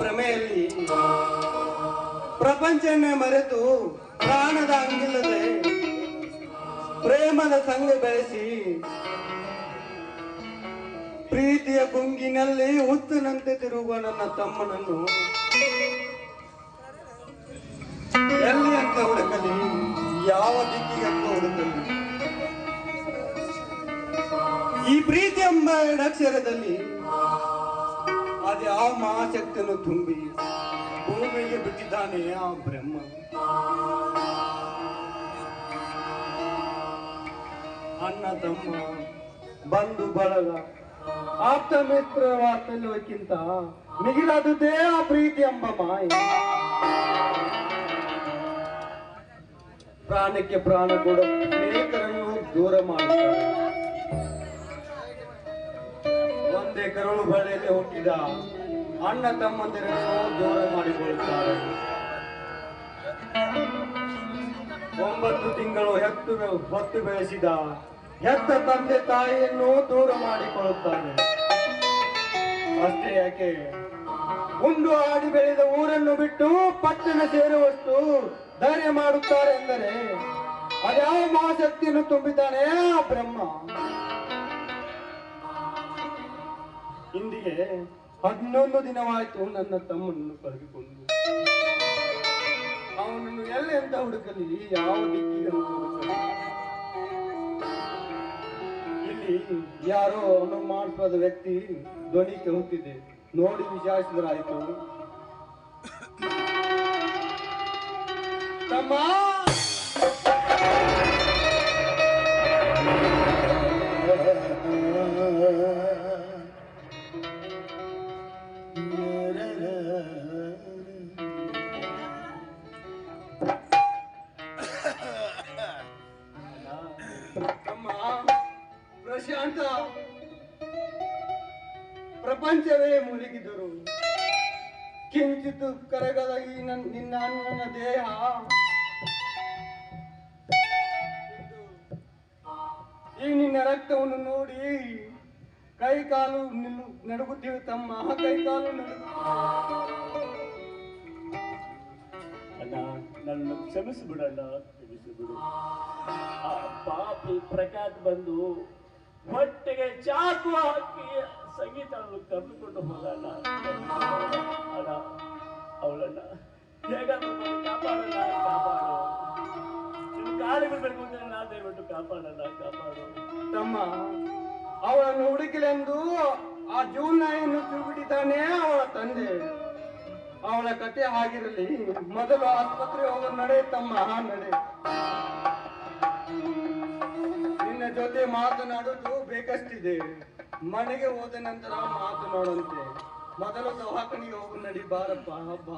ಭ್ರಮೆಯಲ್ಲಿ ಪ್ರಪಂಚವನ್ನೇ ಮರೆತು ಪ್ರಾಣದ ಹಂಗಿಲ್ಲದೆ ಪ್ರೇಮದ ಸಂಘ ಬೆಳೆಸಿ ಪ್ರೀತಿಯ ಗುಂಗಿನಲ್ಲಿ ಹುತ್ತನಂತೆ ತಿರುಗುವ ನನ್ನ ತಮ್ಮನನ್ನು ಎಲ್ಲಿ ಅಂತ ಹುಡುಕಲಿ, ಯಾವ ದಿಕ್ಕಿಗೆ ಅಂತ ಹುಡುಕಲಿ? ಈ ಪ್ರೀತಿ ಎಂಬ ಅಕ್ಷರದಲ್ಲಿ ಅದ್ಯಾವ ಮಹಾಶಕ್ತಿಯನ್ನು ತುಂಬಿ ಭೂಮಿಗೆ ಬಿಟ್ಟಿದ್ದಾನೆ ಆ ಬ್ರಹ್ಮ. ಅಣ್ಣ ತಮ್ಮ ಬಂಧು ಬಳಗ ಆಪ್ತ ಮಿತ್ರ ವಾತ್ಸಲ್ಯಕ್ಕಿಂತ ಮಿಗಿಲಾದುದೇ ಆ ಪ್ರೀತಿ ಎಂಬ ಮಾಯ. ಪ್ರಾಣಕ್ಕೆ ಪ್ರಾಣ ಕೂಡ ಸ್ನೇಹಿತರನ್ನು ದೂರ ಮಾಡುತ್ತಾರೆ. ಒಂದೇ ಕರುಳು ಬಳೆಯಲ್ಲಿ ಹುಟ್ಟಿದ ಅಣ್ಣ ತಮ್ಮಂದಿರನ್ನು ದೂರ ಮಾಡಿಕೊಳ್ಳುತ್ತಾರೆ. 9 ತಿಂಗಳು ಹೊತ್ತು ಬೆಳೆಸಿದ ಹೆತ್ತ ತಂದೆ ತಾಯಿಯನ್ನು ದೂರ ಮಾಡಿಕೊಳ್ಳುತ್ತಾರೆ. ಅಷ್ಟೇ ಯಾಕೆ, ಉಂಡು ಆಡಿ ಬೆಳೆದ ಊರನ್ನು ಬಿಟ್ಟು ಪಟ್ಟಣ ಸೇರುವಷ್ಟು ಧೈರ್ಯ ಮಾಡುತ್ತಾರೆ ಎಂದರೆ ಅದ್ಯಾವ ಮಹಾಶಕ್ತಿಯನ್ನು ತುಂಬಿದ್ದಾನೆ ಆ ಬ್ರಹ್ಮ. ಇಂದಿಗೆ 11 ದಿನವಾಯಿತು ನನ್ನ ತಮ್ಮನನ್ನು ಕಳೆದುಕೊಂಡು. ಅವನನ್ನು ಎಲ್ಲಿ ಅಂತ ಹುಡುಕಲಿ, ಯಾವ ದಿಕ್ಕಿಗೆ ಹುಡುಕಲಿ? ಇಲ್ಲಿ ಯಾರೋ ಅನುಮಾನಾಸ್ಪದ ವ್ಯಕ್ತಿ ಧ್ವನಿ ಕೇಳುತ್ತಿದೆ. ನೋಡಿ ವಿಚಾರಿಸಿದ್ರಾಯ್ತು. ತಮ್ಮ ಪ್ರಶಾಂತ, ಪ್ರಪಂಚವೇ ಮುಳುಗಿದರು ಕಿಂಚಿತ್ತು ಕರಗದ ಈ ನಿನ್ನ ನನ್ನ ದೇಹ ಈ ನಿನ್ನ ರಕ್ತವನ್ನು ನೋಡಿ ಕೈ ಕಾಲು ನಡುಗುತ್ತೀವಿ ತಮ್ಮ, ಕೈ ಕಾಲು ಅಣ್ಣ, ನನ್ನ ಕ್ಷಮಿಸಿಬಿಡಣ್ಣ, ಕ್ಷಮಿಸಿಬಿಡು. ಆ ಪಾಪಿ ಪ್ರಕಾಶ್ ಬಂದು ಹೊಟ್ಟೆಗೆ ಚಾಕು ಹಾಕಿ ಸಂಗೀತ ಕರೆದುಕೊಂಡು ಹೋಗಣ್ಣ. ಅಣ್ಣ, ಅವಳನ್ನ ಹೇಗಾದ್ರೂ ಕಾಪಾಡಲ್ಲ, ಕಾಪಾಡು. ನಿಮ್ಮ ಕಾಲಿಗೆ ಬರ್ಕೊಂಡ್ರೆ ನಾ ದಯವಿಟ್ಟು ಕಾಪಾಡಲ್ಲ, ಕಾಪಾಡು ತಮ್ಮ. ಅವಳನ್ನು ಹುಡುಕಿಲೆಂದು ಆ ಜೂನ್ ನಾಯಿಯನ್ನು ತಿರುಗಿಟ್ಟಿದ್ದಾನೆ ಅವಳ ತಂದೆ. ಅವಳ ಕತೆ ಆಗಿರಲಿ, ಮೊದಲು ಆಸ್ಪತ್ರೆ ಹೋಗೋ ನಡೆ ತಮ್ಮ, ನಡೆ. ನಿನ್ನ ಜೊತೆ ಮಾತನಾಡುವುದು ಬೇಕಷ್ಟಿದೆ. ಮನೆಗೆ ಹೋದ ನಂತರ ಮಾತನಾಡುವಂತೆ. ಮೊದಲು ದವಾಖಾನೆಗೆ ಹೋಗು ನಡಿ, ಬಾರಪ್ಪ ಹಬ್ಬ.